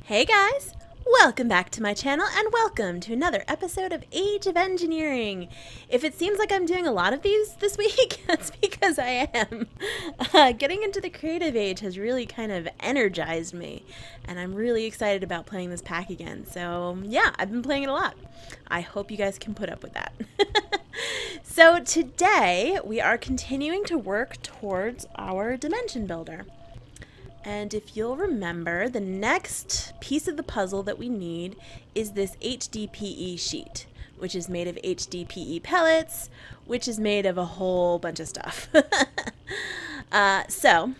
Hey guys! Welcome back to my channel and welcome to another episode of Age of Engineering. If it seems like I'm doing a lot of these this week, that's because I am. Getting into the creative age has really kind of energized me, and I'm really excited about playing this pack again. So yeah, I've been playing it a lot. I hope you guys can put up with that. So today we are continuing to work towards our dimension builder. And if you'll remember, the next piece of the puzzle that we need is this HDPE sheet, which is made of HDPE pellets, which is made of a whole bunch of stuff. So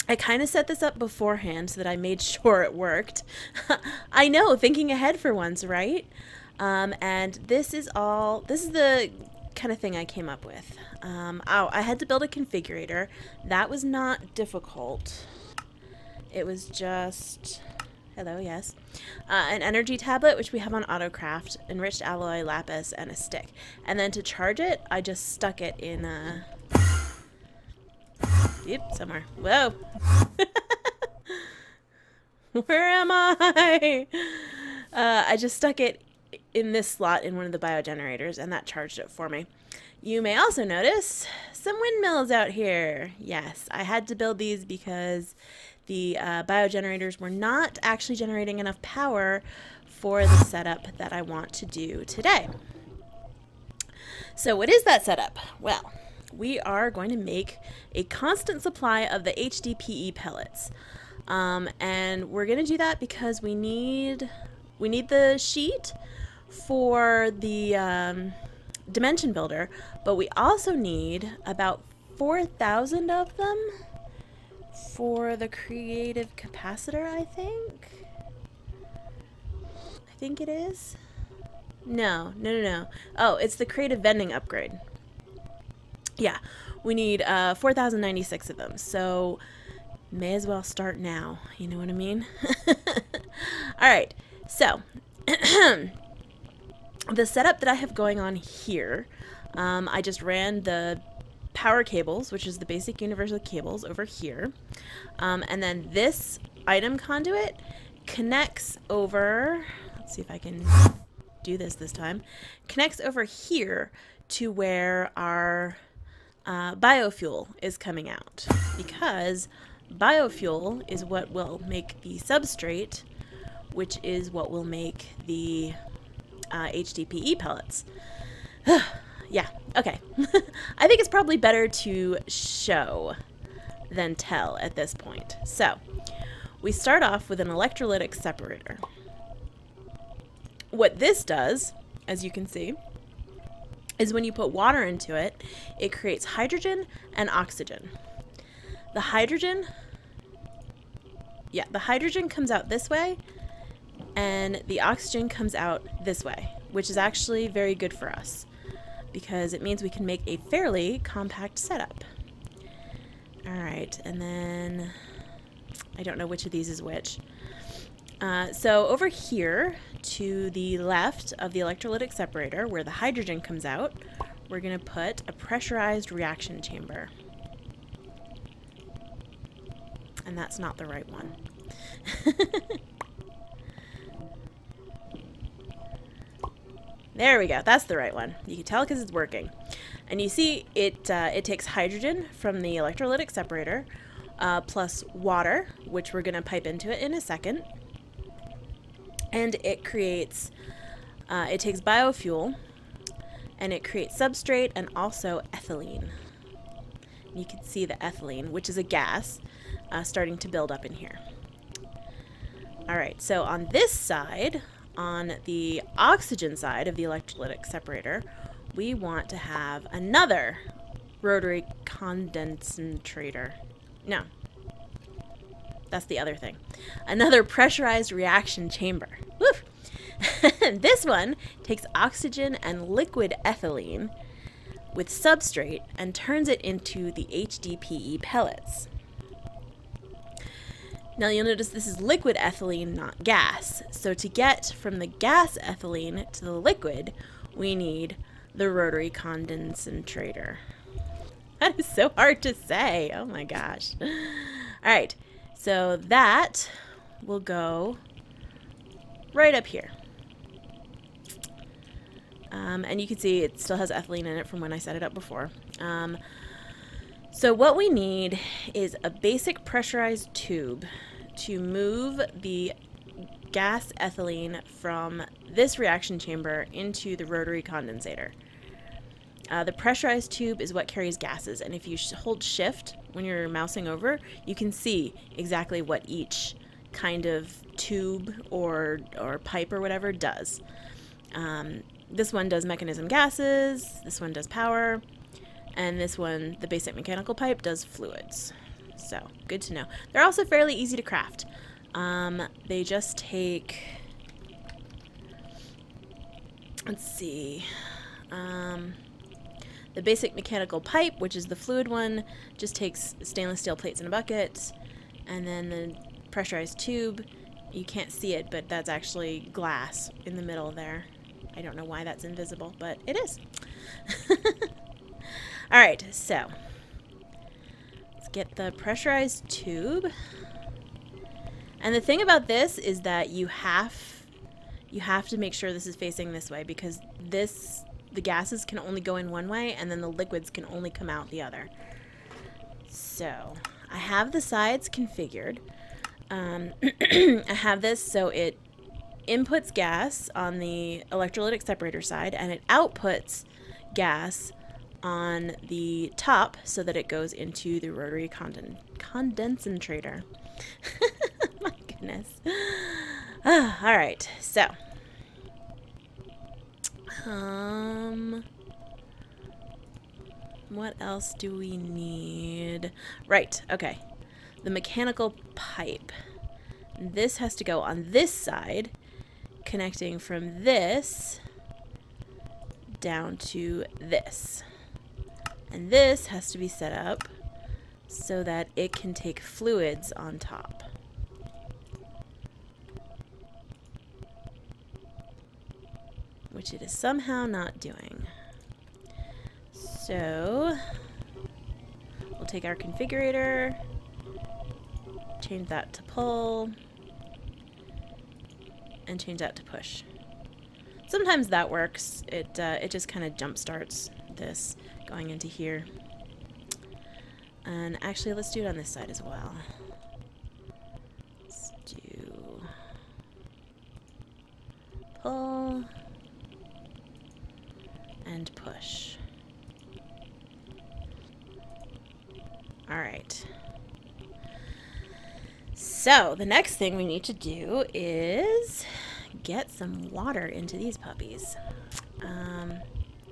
I kind of set this up beforehand so that I made sure it worked. I know, thinking ahead for once, right? And this is the kind of thing I came up with. I had to build a configurator. That was not difficult. It was just, hello, yes, an energy tablet, which we have on AutoCraft, enriched alloy, lapis, and a stick. And then to charge it, I just stuck it in somewhere. Whoa. Where am I? I just stuck it in this slot in one of the biogenerators, and that charged it for me. You may also notice some windmills out here. Yes, I had to build these because the biogenerators were not actually generating enough power for the setup that I want to do today. So what is that setup? Well, we are going to make a constant supply of the HDPE pellets. And we're going to do that because we need the sheet for the dimension builder, but we also need about 4,000 of them for the creative capacitor, I think it is. No. Oh, it's the creative vending upgrade. Yeah, we need 4,096 of them, so may as well start now, you know what I mean? Alright, so the setup that I have going on here, I just ran the power cables, which is the basic universal cables, over here. And then this item conduit connects over, let's see if I can do this time, connects over here to where our biofuel is coming out, because biofuel is what will make the substrate, which is what will make the HDPE pellets. Yeah, okay. I think it's probably better to show than tell at this point. So, we start off with an electrolytic separator. What this does, as you can see, is when you put water into it, it creates hydrogen and oxygen. The hydrogen comes out this way, and the oxygen comes out this way, which is actually very good for us because it means we can make a fairly compact setup. Alright, and then I don't know which of these is which. So over here to the left of the electrolytic separator, where the hydrogen comes out, we're going to put a pressurized reaction chamber. And that's not the right one. There we go. That's the right one. You can tell because it's working. And you see it takes hydrogen from the electrolytic separator plus water, which we're going to pipe into it in a second. And it creates, it takes biofuel, and it creates substrate and also ethylene. You can see the ethylene, which is a gas, starting to build up in here. Alright, so on this side, on the oxygen side of the electrolytic separator, we want to have another rotary condensator. No, that's the other thing. Another pressurized reaction chamber. Woof! This one takes oxygen and liquid ethylene with substrate and turns it into the HDPE pellets. Now you'll notice this is liquid ethylene, not gas. So to get from the gas ethylene to the liquid, we need the rotary condensator. That is so hard to say. Oh my gosh. All right, so that will go right up here. And you can see it still has ethylene in it from when I set it up before. So what we need is a basic pressurized tube to move the gas ethylene from this reaction chamber into the rotary condensator. The pressurized tube is what carries gases, and if you hold shift when you're mousing over, you can see exactly what each kind of tube or pipe or whatever does. This one does mechanism gases, this one does power, and this one, the basic mechanical pipe, does fluids. So, good to know. They're also fairly easy to craft. They just take, let's see, the basic mechanical pipe, which is the fluid one, just takes stainless steel plates in a bucket, and then the pressurized tube, you can't see it, but that's actually glass in the middle there. I don't know why that's invisible, but it is. Alright, so let's get the pressurized tube. And the thing about this is that you have to make sure this is facing this way, because the gases can only go in one way and then the liquids can only come out the other. So I have the sides configured. I have this so it inputs gas on the electrolytic separator side and it outputs gas on the top so that it goes into the rotary condensator. My goodness. All right, so what else do we need? Right, okay. The mechanical pipe. This has to go on this side, connecting from this down to this. And this has to be set up so that it can take fluids on top. Which it is somehow not doing. So we'll take our configurator, change that to pull, and change that to push. Sometimes that works. It just kind of jump starts this going into here. And actually, let's do it on this side as well. Let's do pull and push. All right. So the next thing we need to do is get some water into these puppies.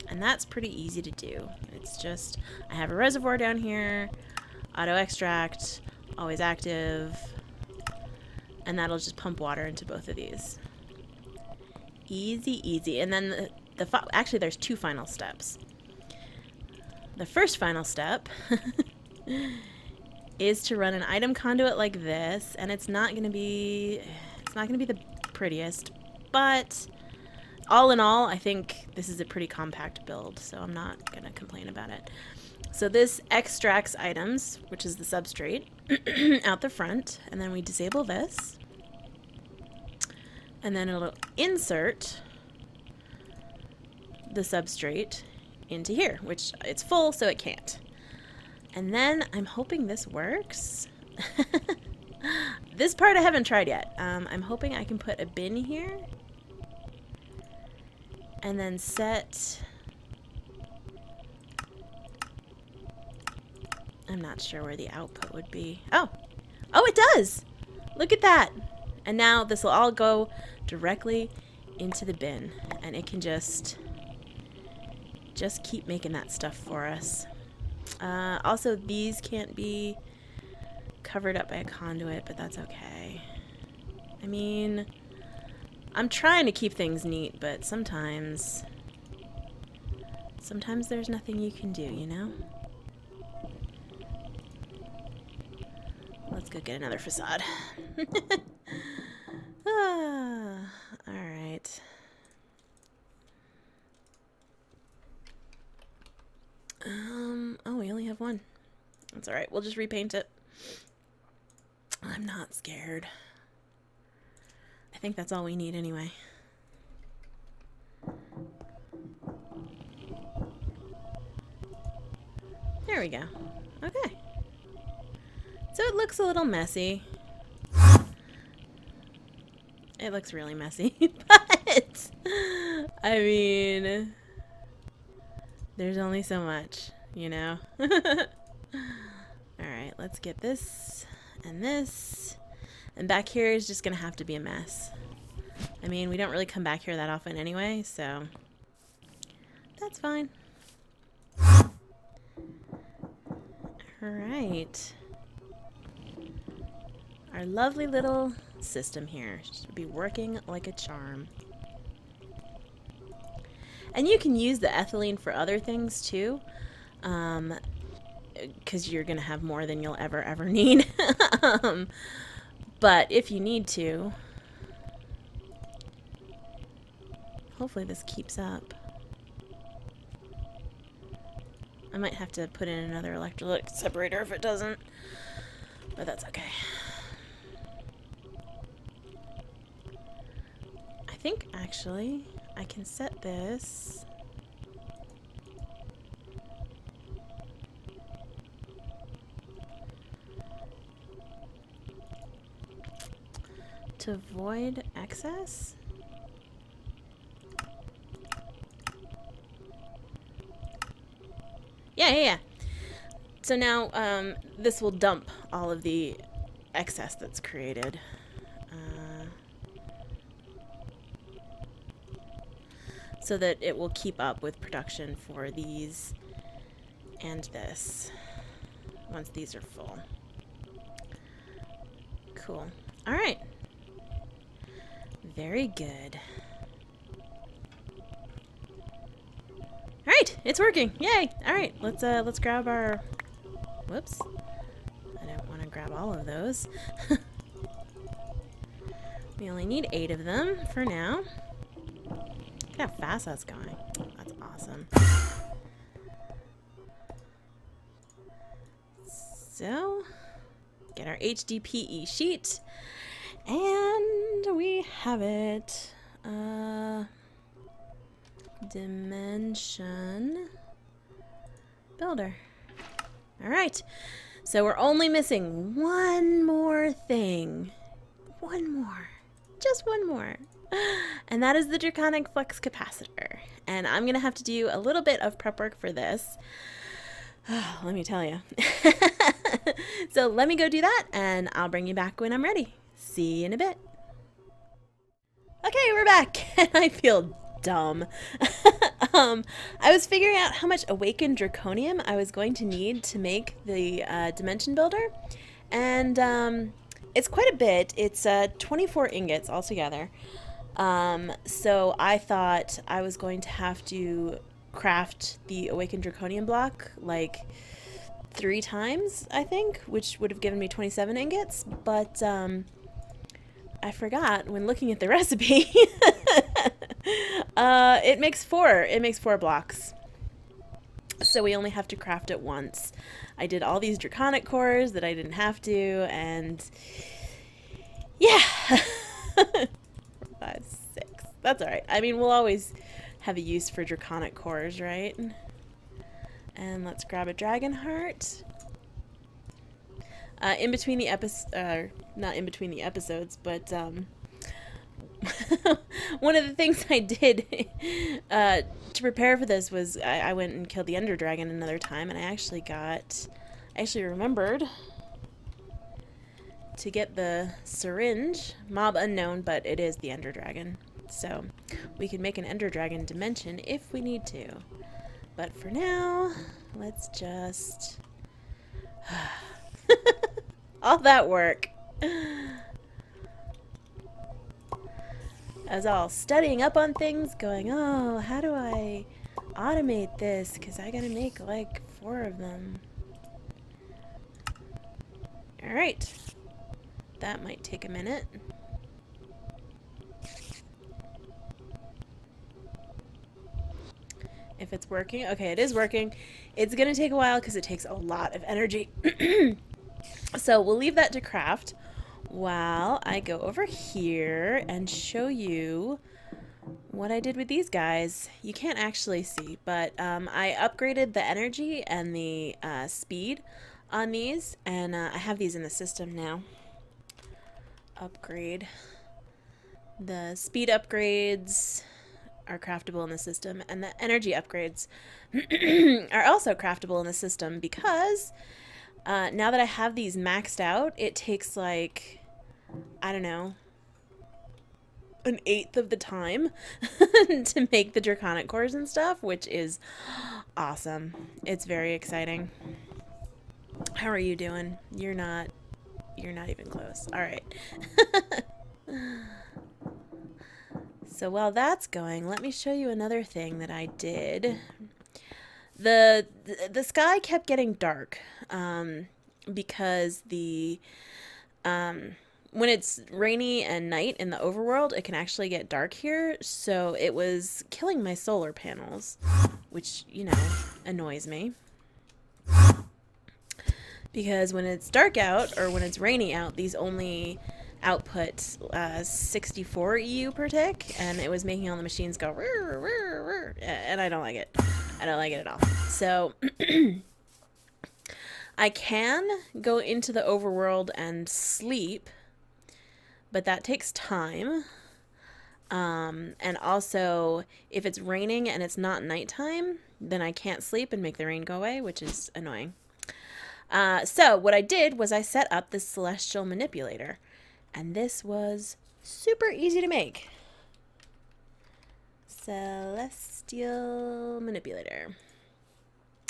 And that's pretty easy to do. It's just, I have a reservoir down here, auto extract, always active, and that'll just pump water into both of these. Easy, easy. And then actually there's two final steps. The first final step is to run an item conduit like this, and it's not going to be the prettiest, but all in all, I think this is a pretty compact build, so I'm not going to complain about it. So this extracts items, which is the substrate, out the front, and then we disable this, and then it'll insert the substrate into here, which it's full, so it can't. And then I'm hoping this works. This part I haven't tried yet. I'm hoping I can put a bin here and then set, I'm not sure where the output would be. Oh, it does. Look at that. And now this will all go directly into the bin, and it can just keep making that stuff for us. Also, these can't be covered up by a conduit, but that's okay. I mean, I'm trying to keep things neat, but sometimes there's nothing you can do, you know? Let's go get another facade. Alright. Oh, we only have one. That's alright. We'll just repaint it. I'm not scared. I think that's all we need anyway. There we go. Okay. So it looks a little messy. It looks really messy, but I mean, there's only so much, you know? Alright, let's get this and this. And back here is just gonna have to be a mess. I mean, we don't really come back here that often anyway, so that's fine. Alright. Our lovely little system here should be working like a charm. And you can use the ethylene for other things too, because you're gonna have more than you'll ever need. But if you need to, hopefully this keeps up. I might have to put in another electrolytic separator if it doesn't, but that's okay. I think actually I can set this to void excess. Yeah. So now this will dump all of the excess that's created. So that it will keep up with production for these and this once these are full. Cool. All right. Very good. All right, it's working. Yay! All right, let's grab our. Whoops. I don't want to grab all of those. We only need 8 of them for now. Look how fast that's going. That's awesome. So, get our HDPE sheet, and we have it. Dimension builder. All right. So we're only missing one more thing. One more. Just one more. And that is the Draconic Flux Capacitor. And I'm going to have to do a little bit of prep work for this. Let me tell you. So let me go do that, and I'll bring you back when I'm ready. See you in a bit. Okay, we're back. And I feel dumb. I was figuring out how much awakened draconium I was going to need to make the dimension builder, and it's quite a bit. It's 24 ingots altogether. So I thought I was going to have to craft the awakened draconium block like 3 times, I think, which would have given me 27 ingots, but I forgot when looking at the recipe. It makes 4. It makes 4 blocks. So we only have to craft it once. I did all these draconic cores that I didn't have to, and yeah. 4, 5, 6. That's all right. I mean, we'll always have a use for draconic cores, right? And let's grab a dragon heart. In between the not in between the episodes, but one of the things I did to prepare for this was I went and killed the Ender Dragon another time, and I actually remembered to get the syringe. Mob unknown, but it is the Ender Dragon. So we can make an Ender Dragon dimension if we need to. But for now, let's just... all that work. I was all studying up on things, going, oh, how do I automate this? Because I gotta make like 4 of them. Alright. That might take a minute. If it's working. Okay, it is working. It's gonna take a while because it takes a lot of energy. So we'll leave that to craft while I go over here and show you what I did with these guys. You can't actually see, but I upgraded the energy and the speed on these, and I have these in the system now. Upgrade. The speed upgrades are craftable in the system, and the energy upgrades are also craftable in the system because now that I have these maxed out, it takes like, I don't know, an eighth of the time to make the draconic cores and stuff, which is awesome. It's very exciting. How are you doing? You're not even close. All right. So while that's going, let me show you another thing that I did. The sky kept getting dark because the when it's rainy and night in the overworld, it can actually get dark here. So it was killing my solar panels, which, you know, annoys me. Because when it's dark out or when it's rainy out, these only output 64 EU per tick, and it was making all the machines go rrr, rrr, rrr, and I don't like it. I don't like it at all. So I can go into the overworld and sleep, but that takes time. And also, if it's raining and it's not nighttime, then I can't sleep and make the rain go away, which is annoying. So what I did was I set up this celestial manipulator, and this was super easy to make. Celestial manipulator.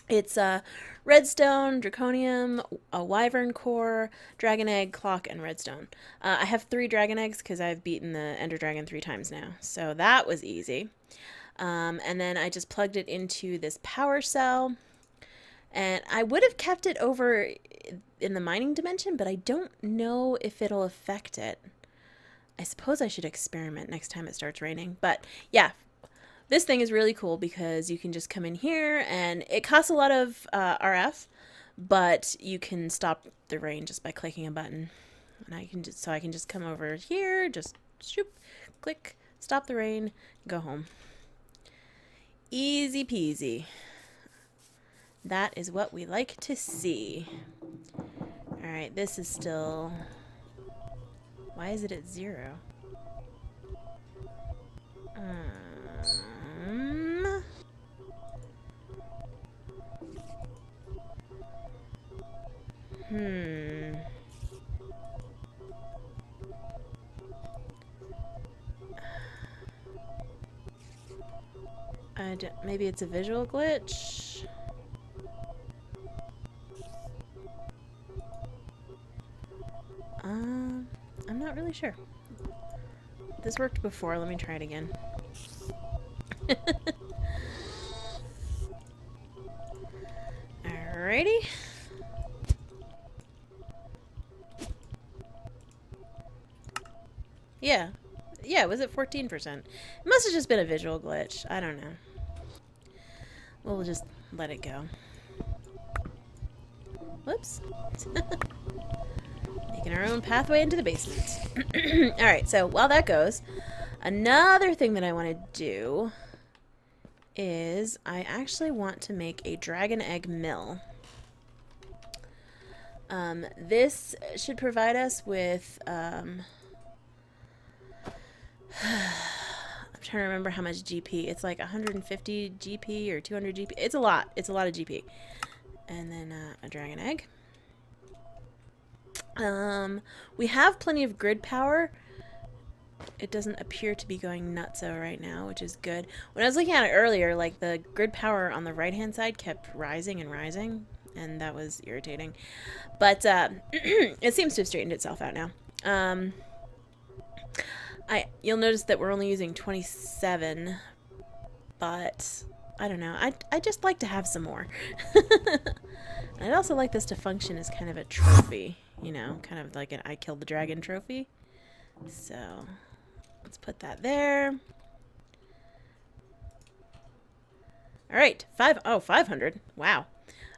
It's redstone, draconium, a wyvern core, dragon egg, clock, and redstone. I have 3 dragon eggs because I've beaten the ender dragon 3 times now, so that was easy. And then I just plugged it into this power cell. And I would have kept it over in the mining dimension, but I don't know if it'll affect it. I suppose I should experiment next time it starts raining. But yeah, this thing is really cool because you can just come in here, and it costs a lot of RF, but you can stop the rain just by clicking a button. And I can just come over here, just shoop, click, stop the rain, go home. Easy peasy. That is what we like to see. Alright, this is still... Why is it at 0? Maybe it's a visual glitch? I'm not really sure. This worked before. Let me try it again. Alrighty. Yeah. Yeah, it was at 14%. It must have just been a visual glitch. I don't know. We'll just let it go. Whoops. Making our own pathway into the basement. Alright, so while that goes, another thing that I want to do is I actually want to make a dragon egg mill. This should provide us with... I'm trying to remember how much GP. It's like 150 GP or 200 GP. It's a lot. It's a lot of GP. And then a dragon egg. We have plenty of grid power. It doesn't appear to be going nutso right now, which is good. When I was looking at it earlier, like the grid power on the right-hand side kept rising and rising, and that was irritating. But it seems to have straightened itself out now. You'll notice that we're only using 27, but I don't know. I'd just like to have some more. I'd also like this to function as kind of a trophy, you know, kind of like an I killed the dragon trophy. So let's put that there. All right, 500. Wow.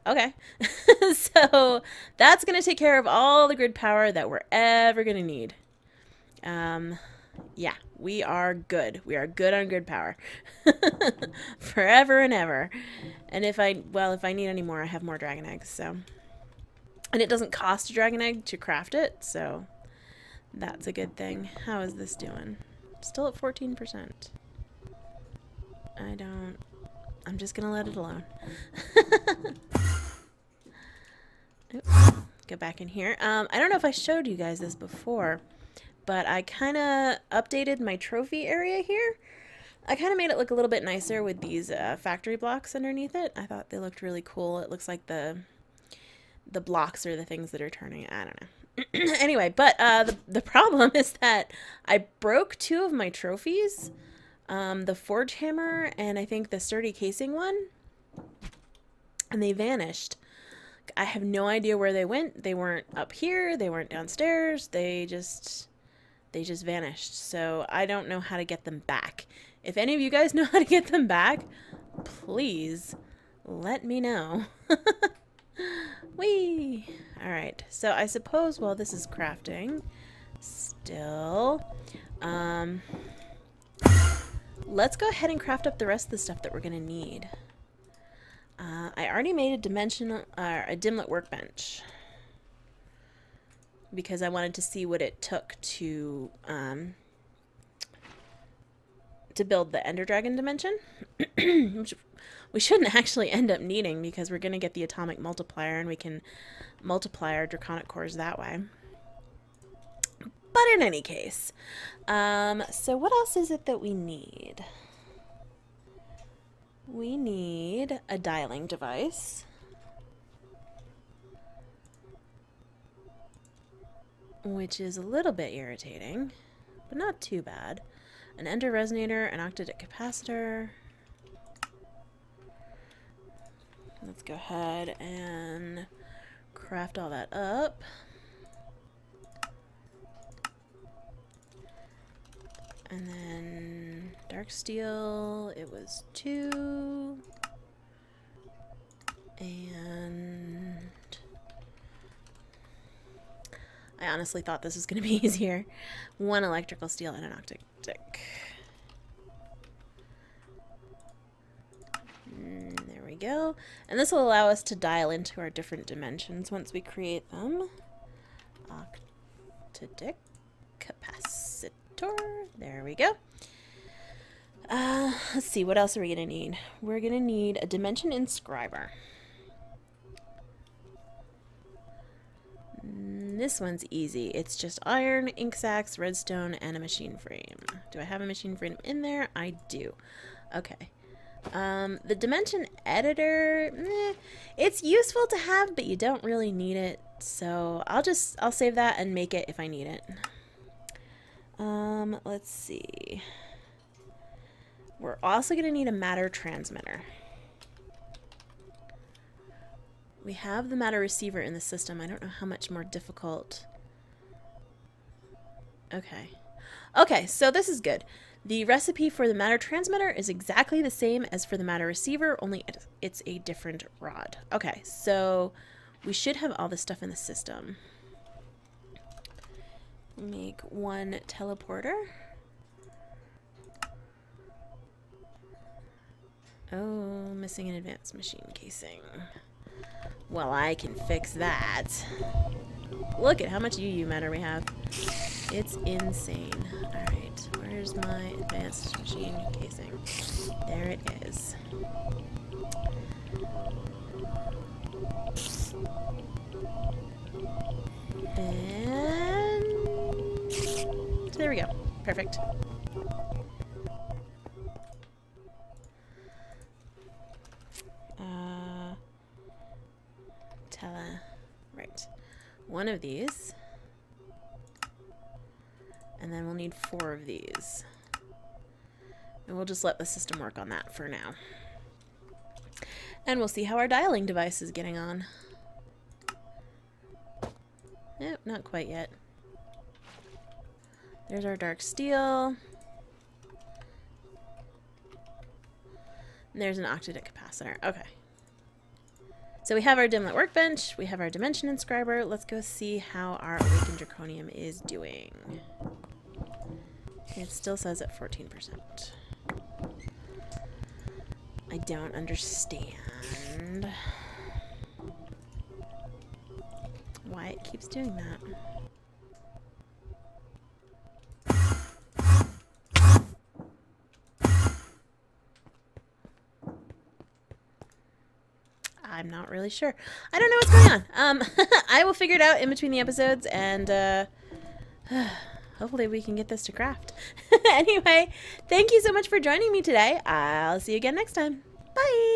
Okay. So that's going to take care of all the grid power that we're ever going to need. Yeah, we are good. We are good on grid power. Forever and ever. And if I need any more, I have more dragon eggs, so. And it doesn't cost a dragon egg to craft it, so that's a good thing. How is this doing? Still at 14%. I'm just gonna let it alone. Oops. Go back in here. I don't know if I showed you guys this before, but I kind of updated my trophy area here. I kind of made it look a little bit nicer with these factory blocks underneath it. I thought they looked really cool. It looks like the blocks are the things that are turning. I don't know. Anyway, but the problem is that I broke 2 of my trophies. The forge hammer and I think the sturdy casing one. And they vanished. I have no idea where they went. They weren't up here. They weren't downstairs. They just vanished. So I don't know how to get them back. If any of you guys know how to get them back, please let me know. Whee! Alright, so I suppose while this is crafting, still, let's go ahead and craft up the rest of the stuff that we're going to need. I already made a dimlet workbench because I wanted to see what it took to build the Ender Dragon dimension, which we shouldn't actually end up needing because we're going to get the atomic multiplier and we can multiply our draconic cores that way. But in any case, so what else is it that we need? We need a dialing device, which is a little bit irritating, but not too bad. An ender resonator, an octadic capacitor. Let's go ahead and craft all that up. And then dark steel, it was 2. And I honestly thought this was going to be easier. 1 electrical steel and an octadic. There we go. And this will allow us to dial into our different dimensions once we create them. Octadic capacitor. There we go. Let's see, what else are we going to need? We're going to need a dimension inscriber. This one's easy. It's just iron, ink sacs, redstone, and a machine frame. Do I have a machine frame in there? I do. Okay. The dimension editor, it's useful to have, but you don't really need it. So I'll save that and make it if I need it. Let's see. We're also going to need a matter transmitter. We have the matter receiver in the system. I don't know how much more difficult. Okay. Okay, so this is good. The recipe for the matter transmitter is exactly the same as for the matter receiver, only it's a different rod. Okay, so we should have all this stuff in the system. Make 1 teleporter. Oh, missing an advanced machine casing. Well, I can fix that. Look at how much UU matter we have. It's insane. Alright, where's my advanced machine casing? There it is. And there we go. Perfect. Right. 1 of these. And then we'll need 4 of these. And we'll just let the system work on that for now. And we'll see how our dialing device is getting on. Nope, not quite yet. There's our dark steel. And there's an octadic capacitor. Okay. So we have our dimlit workbench, we have our dimension inscriber. Let's go see how our awakened draconium is doing. It still says at 14%. I don't understand why it keeps doing that. I'm not really sure. I don't know what's going on. I will figure it out in between the episodes, and hopefully we can get this to craft. Anyway, thank you so much for joining me today. I'll see you again next time. Bye!